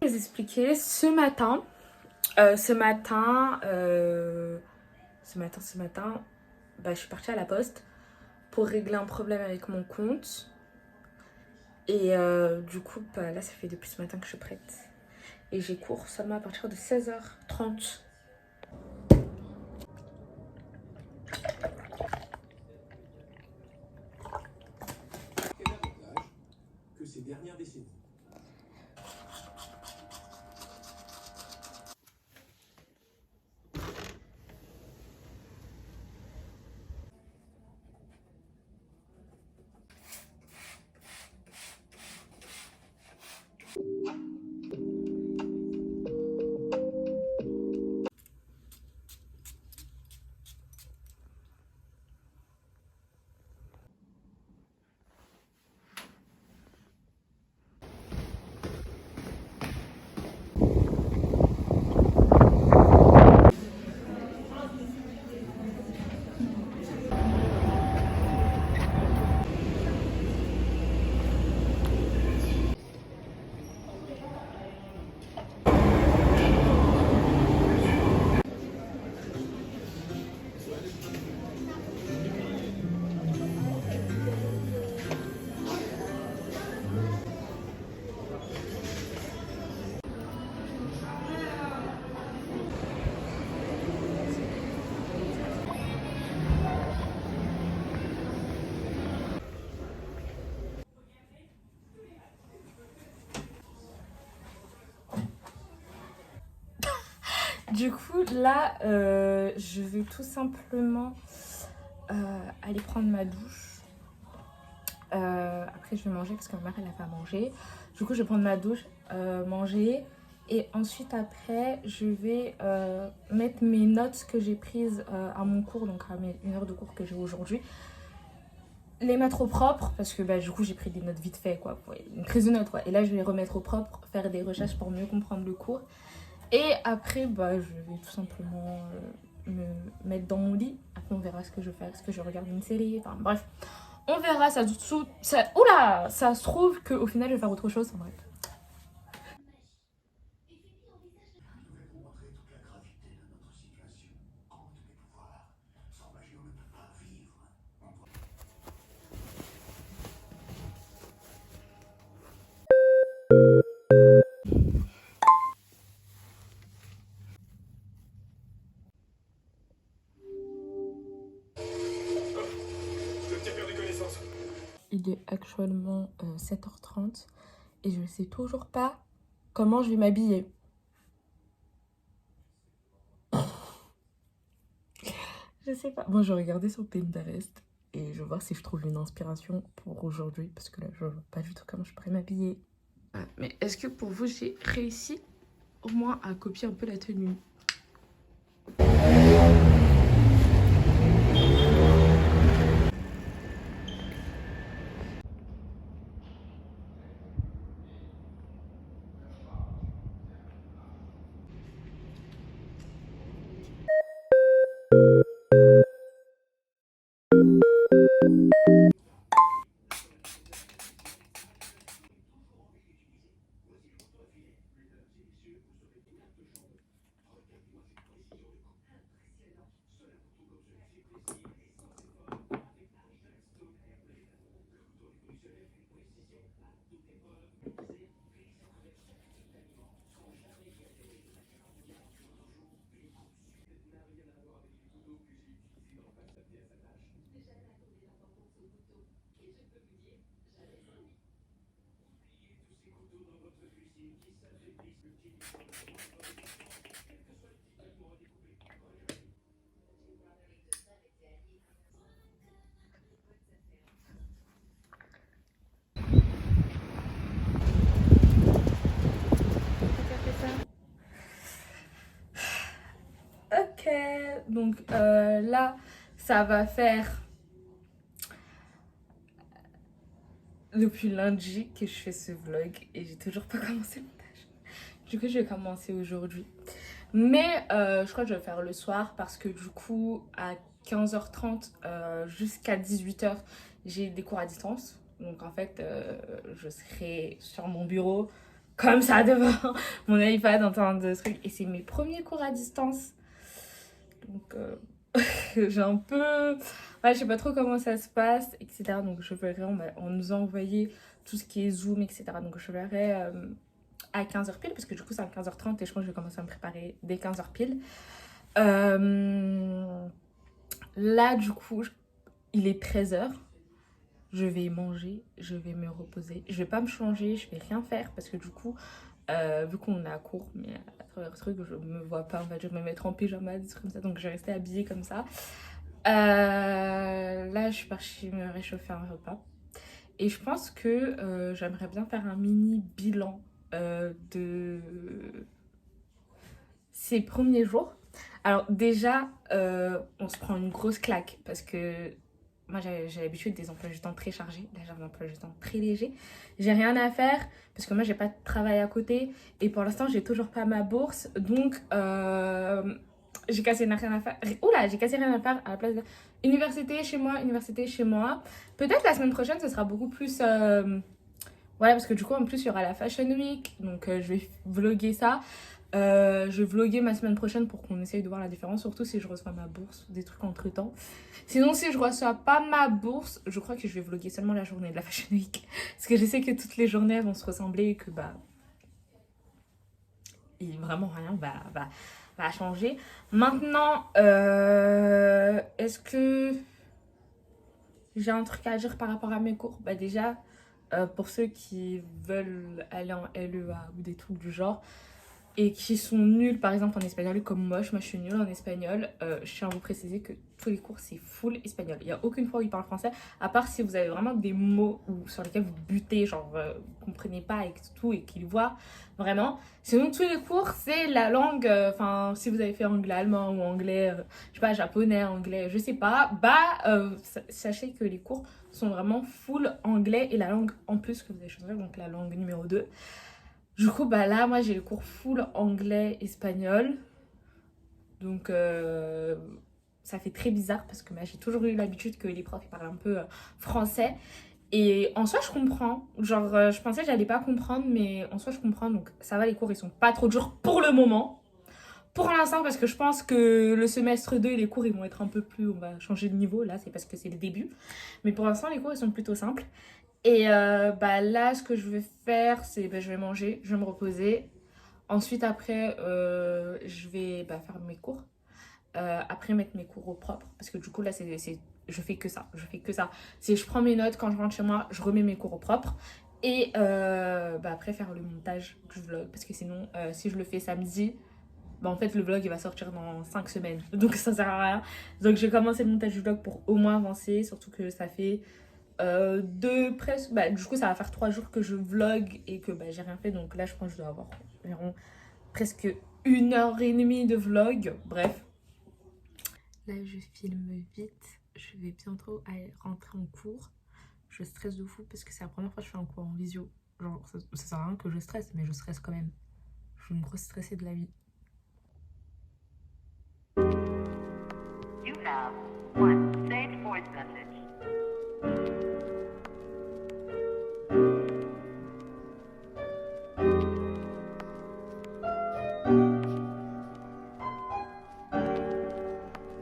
Je vais vous expliquer ce matin, bah, je suis partie à la poste pour régler un problème avec mon compte. Et du coup, bah, là, ça fait depuis ce matin que je suis prête. Et j'ai cours seulement à partir de 16h30. Quel avantage que ces dernières décennies. Du coup, là, je vais tout simplement aller prendre ma douche. Après, je vais manger parce que ma mère, elle a pas mangé. Du coup, je vais prendre ma douche, manger. Et ensuite, après, je vais mettre mes notes que j'ai prises à mon cours, donc à mes 1 heure de cours que j'ai aujourd'hui. Les mettre au propre, parce que bah, du coup, j'ai pris des notes vite fait, quoi. Ouais, une prise de notes, quoi. Et là, je vais les remettre au propre, faire des recherches pour mieux comprendre le cours. Et après, bah, je vais tout simplement me mettre dans mon lit. Après, on verra ce que je fais. Est-ce que je regarde une série? Enfin, bref. On verra, oula, ça se trouve qu'au final, je vais faire autre chose. Bref. Pouvez-vous montrer toute la gravité de notre situation? Compte mes pouvoirs. Sans magie, on ne peut pas vivre. Je tiens perdu connaissance. Il est actuellement 7h30 et je ne sais toujours pas comment je vais m'habiller. Je sais pas. Bon, je vais regarder sur Pinterest et je vais voir si je trouve une inspiration pour aujourd'hui parce que là, je ne vois pas du tout comment je pourrais m'habiller. Mais est-ce que pour vous, j'ai réussi au moins à copier un peu la tenue? Ok, donc là, ça va faire depuis lundi que je fais ce vlog et j'ai toujours pas commencé le montage. Du coup, je vais commencer aujourd'hui. Mais je crois que je vais le faire le soir parce que du coup, à 15h30 jusqu'à 18h, j'ai des cours à distance. Donc en fait, je serai sur mon bureau comme ça devant mon iPad en train de trucs. Et c'est mes premiers cours à distance. Donc, j'ai un peu... Ouais, je sais pas trop comment ça se passe, etc. Donc, je verrai, on nous a envoyé tout ce qui est Zoom, etc. Donc, je verrai à 15h pile, parce que du coup, c'est à 15h30 et je pense que je vais commencer à me préparer dès 15h pile. Là, du coup, il est 13h. Je vais manger, je vais me reposer. Je vais pas me changer, je vais rien faire parce que du coup, vu qu'on est à court, mais à travers le truc, je me vois pas, en fait, je vais me mettre en pyjama, des trucs comme ça, donc je vais rester habillée comme ça. Là, je suis partie me réchauffer un repas. Et je pense que j'aimerais bien faire un mini bilan de ces premiers jours. Alors déjà, on se prend une grosse claque parce que moi j'ai l'habitude des emplois du temps très chargés. Là j'ai un emploi du temps très léger. J'ai rien à faire parce que moi j'ai pas de travail à côté et pour l'instant j'ai toujours pas ma bourse. Donc j'ai cassé rien à faire. Oula, j'ai cassé rien à faire à la place de université chez moi, université chez moi. Peut-être la semaine prochaine ce sera beaucoup plus... Voilà, parce que du coup, en plus, il y aura la Fashion Week. Donc, je vais vlogger ça. Je vais vlogger ma semaine prochaine pour qu'on essaye de voir la différence. Surtout si je reçois ma bourse, des trucs entre temps. Sinon, si je reçois pas ma bourse, je crois que je vais vlogger seulement la journée de la Fashion Week. Parce que je sais que toutes les journées vont se ressembler et que bah. Et vraiment rien va changer. Maintenant, est-ce que j'ai un truc à dire par rapport à mes cours? Bah, déjà. Pour ceux qui veulent aller en LEA ou des trucs du genre et qui sont nuls par exemple en espagnol comme moi je suis nulle en espagnol, je tiens à vous préciser que tous les cours c'est full espagnol. Il n'y a aucune fois où ils parlent français à part si vous avez vraiment des mots sur lesquels vous butez, genre vous comprenez pas et tout et qu'ils voient vraiment. Sinon tous les cours c'est la langue, enfin si vous avez fait anglais allemand ou anglais, je sais pas, japonais, anglais, je sais pas, sachez que les cours sont vraiment full anglais et la langue en plus que vous avez choisi, donc la langue numéro 2. Du coup, bah là, moi j'ai le cours full anglais-espagnol. Donc ça fait très bizarre parce que bah, j'ai toujours eu l'habitude que les profs ils parlent un peu français. Et en soi, je comprends. Genre, je pensais que j'allais pas comprendre, mais en soi, je comprends. Donc ça va, les cours ils sont pas trop durs pour le moment. Pour l'instant, parce que je pense que le semestre 2, les cours ils vont être un peu plus. On va changer de niveau là, c'est parce que c'est le début. Mais pour l'instant, les cours ils sont plutôt simples. Et bah là, ce que je vais faire, c'est bah, je vais manger, je vais me reposer. Ensuite, après, je vais bah, faire mes cours. Après, mettre mes cours au propre. Parce que du coup, là, je fais que ça. Je fais que ça. C'est je prends mes notes quand je rentre chez moi, je remets mes cours au propre. Et bah, après, faire le montage du vlog. Parce que sinon, si je le fais samedi, bah, en fait, le vlog, il va sortir dans 5 semaines. Donc, ça sert à rien. Donc, j'ai commencé le montage du vlog pour au moins avancer. Surtout que ça fait presque. Bah, du coup, ça va faire 3 jours que je vlog et que bah, j'ai rien fait. Donc là, je pense que je dois avoir environ presque 1h30 de vlog. Bref. Là, je filme vite. Je vais bientôt aller rentrer en cours. Je stresse de fou parce que c'est la première fois que je fais un cours en visio. Genre, ça sert à rien que je stresse, mais je stresse quand même. Je suis une grosse stressée de la vie. You have one saved voice message.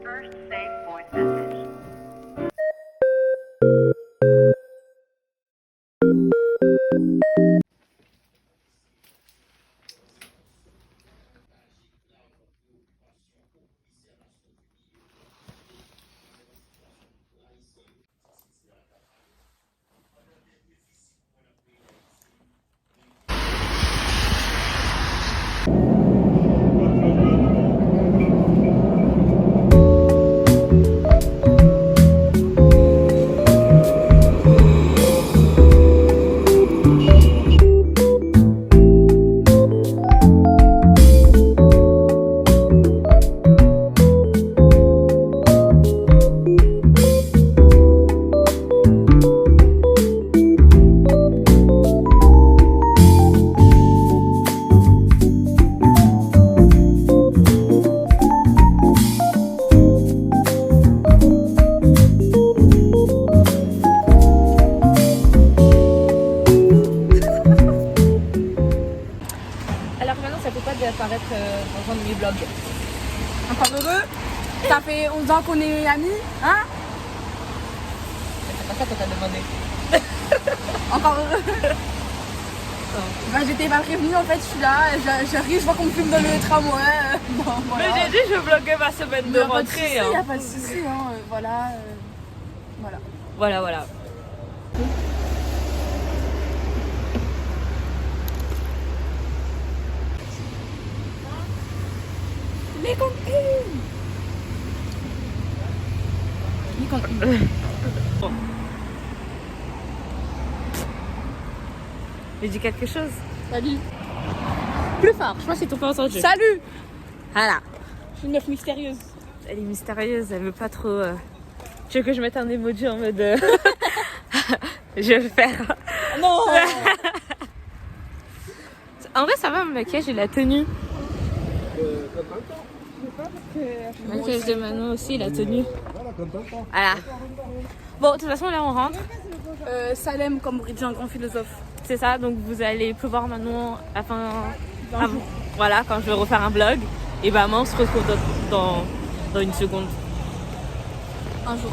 First saved voice message. dans un de mes vlogs. Encore heureux. Ça fait 11 ans qu'on est amis, hein? C'est pas ça qu'on t'a demandé. Encore heureux. Bah, j'étais pas prévenue en fait, je suis là, j'arrive, je vois qu'on me filme dans le tramway. Bon, voilà. Mais j'ai dit je vloguais ma semaine de rentrée. Il n'y a pas de souci, hein. Voilà. Voilà. Voilà. Les cantines. J'ai dit quelque chose. Salut. Plus fort. Je pense qu'ils t'ont pas entendu. Salut. Voilà. Je suis une meuf mystérieuse. Elle est mystérieuse, elle veut pas trop... Tu veux que je mette un emoji en mode... Je vais faire... Non. En vrai ça va, mon maquillage et la tenue. Le maquillage de Manon aussi, la tenue. Voilà. Bon, de toute façon là on rentre. Salem, comme aurait dit un grand philosophe. C'est ça, donc vous allez plus voir Manon voilà, quand je vais refaire un vlog. Et bah, on se retrouve dans une seconde. Un jour.